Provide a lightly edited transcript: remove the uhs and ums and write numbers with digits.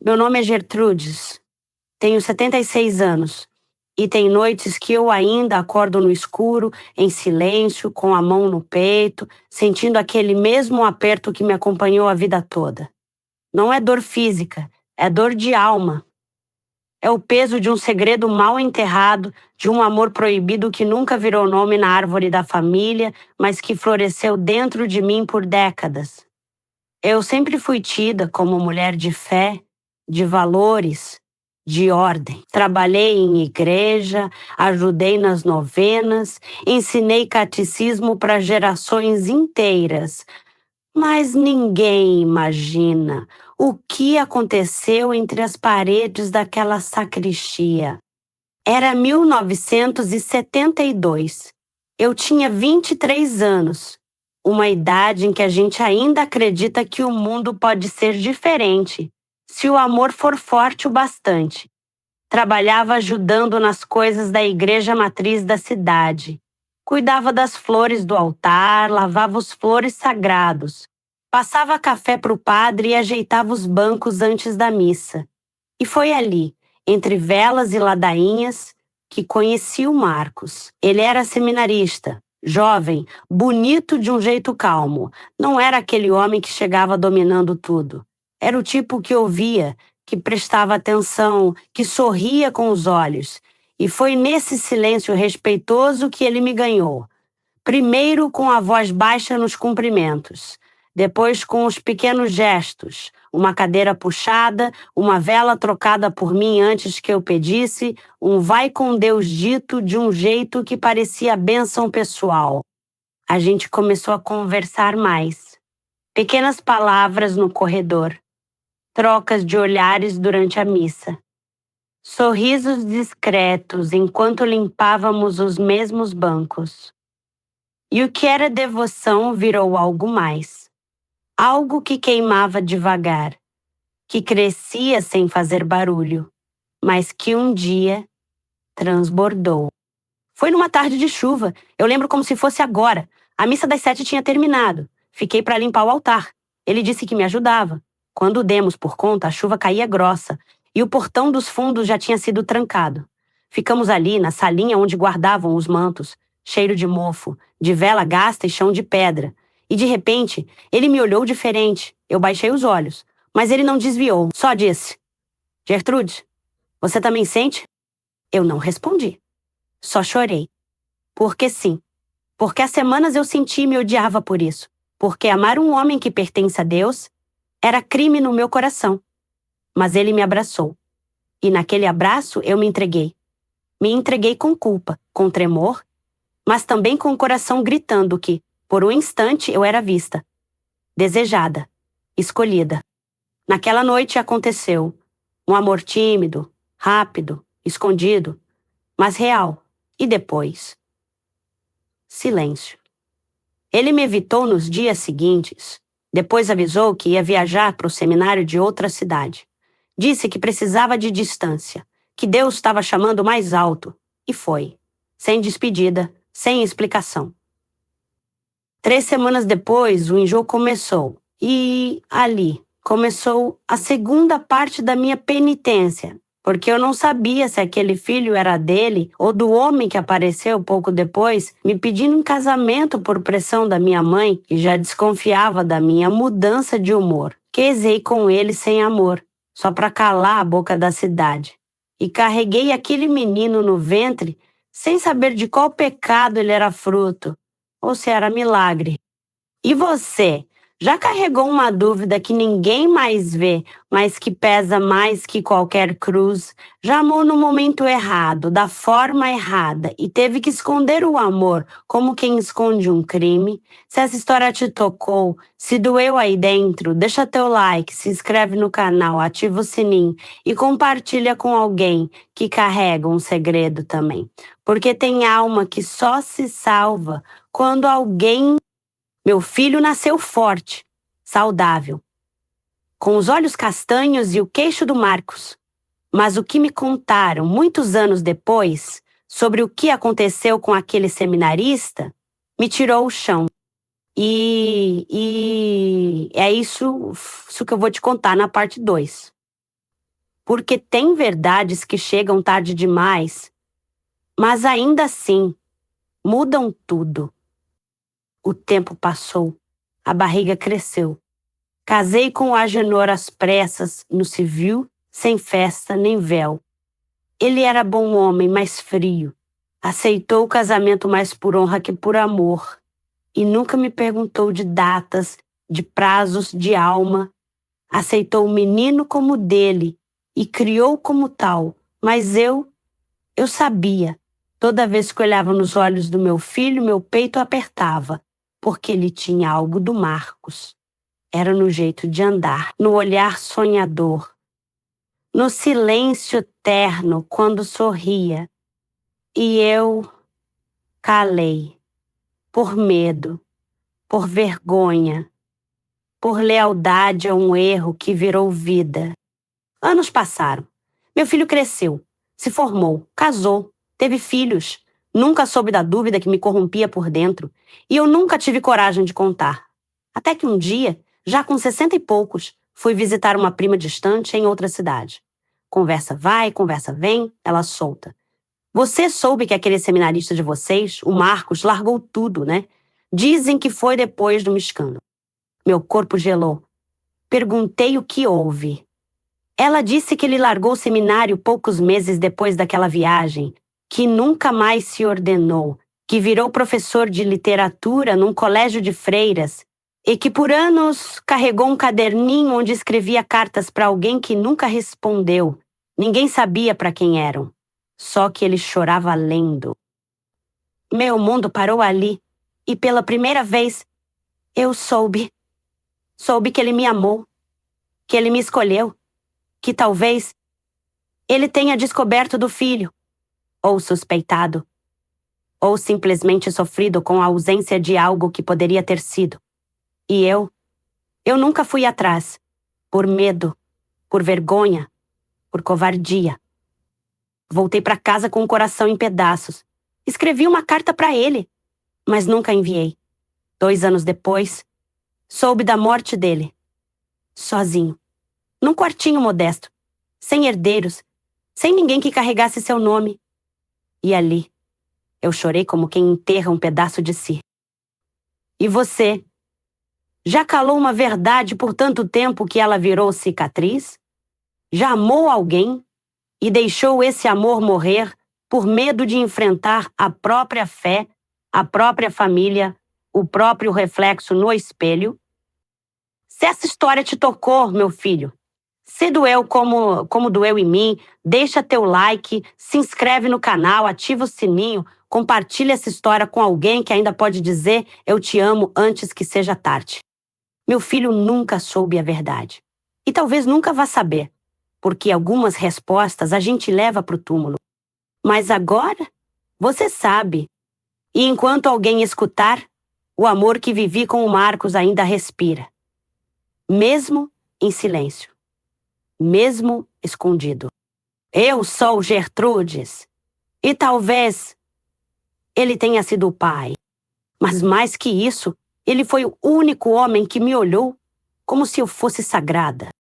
Meu nome é Gertrudes, tenho 76 anos e tem noites que eu ainda acordo no escuro, em silêncio, com a mão no peito, sentindo aquele mesmo aperto que me acompanhou a vida toda. Não é dor física, é dor de alma. É o peso de um segredo mal enterrado, de um amor proibido que nunca virou nome na árvore da família, mas que floresceu dentro de mim por décadas. Eu sempre fui tida como mulher de fé, de valores, de ordem. Trabalhei em igreja, ajudei nas novenas, ensinei catecismo para gerações inteiras. Mas ninguém imagina o que aconteceu entre as paredes daquela sacristia. Era 1972. Eu tinha 23 anos, uma idade em que a gente ainda acredita que o mundo pode ser diferente, se o amor for forte o bastante. Trabalhava ajudando nas coisas da igreja matriz da cidade. Cuidava das flores do altar, lavava os flores sagrados. Passava café para o padre e ajeitava os bancos antes da missa. E foi ali, entre velas e ladainhas, que conheci o Marcos. Ele era seminarista, jovem, bonito de um jeito calmo. Não era aquele homem que chegava dominando tudo. Era o tipo que ouvia, que prestava atenção, que sorria com os olhos. E foi nesse silêncio respeitoso que ele me ganhou. Primeiro com a voz baixa nos cumprimentos, depois com os pequenos gestos, uma cadeira puxada, uma vela trocada por mim antes que eu pedisse, um vai com Deus dito de um jeito que parecia bênção pessoal. A gente começou a conversar mais. Pequenas palavras no corredor, trocas de olhares durante a missa. Sorrisos discretos enquanto limpávamos os mesmos bancos. E o que era devoção virou algo mais. Algo que queimava devagar, que crescia sem fazer barulho, mas que um dia transbordou. Foi numa tarde de chuva, eu lembro como se fosse agora. A missa das 7 tinha terminado. Fiquei para limpar o altar. Ele disse que me ajudava. Quando demos por conta, a chuva caía grossa e o portão dos fundos já tinha sido trancado. Ficamos ali, na salinha onde guardavam os mantos, cheiro de mofo, de vela gasta e chão de pedra. E de repente, ele me olhou diferente. Eu baixei os olhos, mas ele não desviou, só disse: Gertrude, você também sente? Eu não respondi. Só chorei. Porque sim. Porque há semanas eu senti e me odiava por isso. Porque amar um homem que pertence a Deus era crime no meu coração. Mas ele me abraçou. E naquele abraço eu me entreguei. Me entreguei com culpa, com tremor, mas também com o coração gritando que, por um instante, eu era vista. Desejada. Escolhida. Naquela noite aconteceu. Um amor tímido, rápido, escondido, mas real. E depois? Silêncio. Ele me evitou nos dias seguintes. Depois avisou que ia viajar para o seminário de outra cidade. Disse que precisava de distância, que Deus estava chamando mais alto. E foi. Sem despedida, sem explicação. 3 semanas depois, o enjoo começou. E ali começou a segunda parte da minha penitência. Porque eu não sabia se aquele filho era dele ou do homem que apareceu pouco depois, me pedindo em casamento por pressão da minha mãe, que já desconfiava da minha mudança de humor. Casei com ele sem amor, só para calar a boca da cidade. E carreguei aquele menino no ventre sem saber de qual pecado ele era fruto, ou se era milagre. E você? Já carregou uma dúvida que ninguém mais vê, mas que pesa mais que qualquer cruz? Já amou no momento errado, da forma errada, e teve que esconder o amor como quem esconde um crime? Se essa história te tocou, se doeu aí dentro, deixa teu like, se inscreve no canal, ativa o sininho e compartilha com alguém que carrega um segredo também. Porque tem alma que só se salva quando alguém... Meu filho nasceu forte, saudável, com os olhos castanhos e o queixo do Marcos. Mas o que me contaram muitos anos depois sobre o que aconteceu com aquele seminarista me tirou o chão. E é isso que eu vou te contar na parte 2. porque tem verdades que chegam tarde demais, mas ainda assim mudam tudo. O tempo passou, a barriga cresceu. Casei com o Agenor às pressas, no civil, sem festa nem véu. Ele era bom homem, mas frio. Aceitou o casamento mais por honra que por amor. E nunca me perguntou de datas, de prazos, de alma. Aceitou o menino como dele e criou como tal. Mas eu sabia. Toda vez que olhava nos olhos do meu filho, meu peito apertava, porque ele tinha algo do Marcos. Era no jeito de andar, no olhar sonhador, no silêncio terno quando sorria. E eu calei, por medo, por vergonha, por lealdade a um erro que virou vida. Anos passaram. Meu filho cresceu, se formou, casou, teve filhos. Nunca soube da dúvida que me corrompia por dentro, e eu nunca tive coragem de contar. Até que um dia, já com 60 e poucos, fui visitar uma prima distante em outra cidade. Conversa vai, conversa vem, ela solta. Você soube que aquele seminarista de vocês, o Marcos, largou tudo, né? Dizem que foi depois de um escândalo. Meu corpo gelou. Perguntei o que houve. Ela disse que ele largou o seminário poucos meses depois daquela viagem, que nunca mais se ordenou, que virou professor de literatura num colégio de freiras e que por anos carregou um caderninho onde escrevia cartas para alguém que nunca respondeu. Ninguém sabia para quem eram. Só que ele chorava lendo. Meu mundo parou ali e pela primeira vez eu soube que ele me amou, que ele me escolheu, que talvez ele tenha descoberto do filho, ou suspeitado, ou simplesmente sofrido com a ausência de algo que poderia ter sido. E eu nunca fui atrás, por medo, por vergonha, por covardia. Voltei para casa com o coração em pedaços. Escrevi uma carta para ele, mas nunca enviei. 2 anos depois, soube da morte dele. Sozinho. Num quartinho modesto. Sem herdeiros. Sem ninguém que carregasse seu nome. E ali, eu chorei como quem enterra um pedaço de si. E você? Já calou uma verdade por tanto tempo que ela virou cicatriz? Já amou alguém e deixou esse amor morrer por medo de enfrentar a própria fé, a própria família, o próprio reflexo no espelho? Se essa história te tocou, meu filho, se doeu como doeu em mim, deixa teu like, se inscreve no canal, ativa o sininho, compartilha essa história com alguém que ainda pode dizer eu te amo antes que seja tarde. Meu filho nunca soube a verdade. E talvez nunca vá saber, porque algumas respostas a gente leva para o túmulo. Mas agora, você sabe. E enquanto alguém escutar, o amor que vivi com o Marcos ainda respira. Mesmo em silêncio. Mesmo escondido. Eu sou Gertrudes. E talvez ele tenha sido o pai. Mas mais que isso, ele foi o único homem que me olhou como se eu fosse sagrada.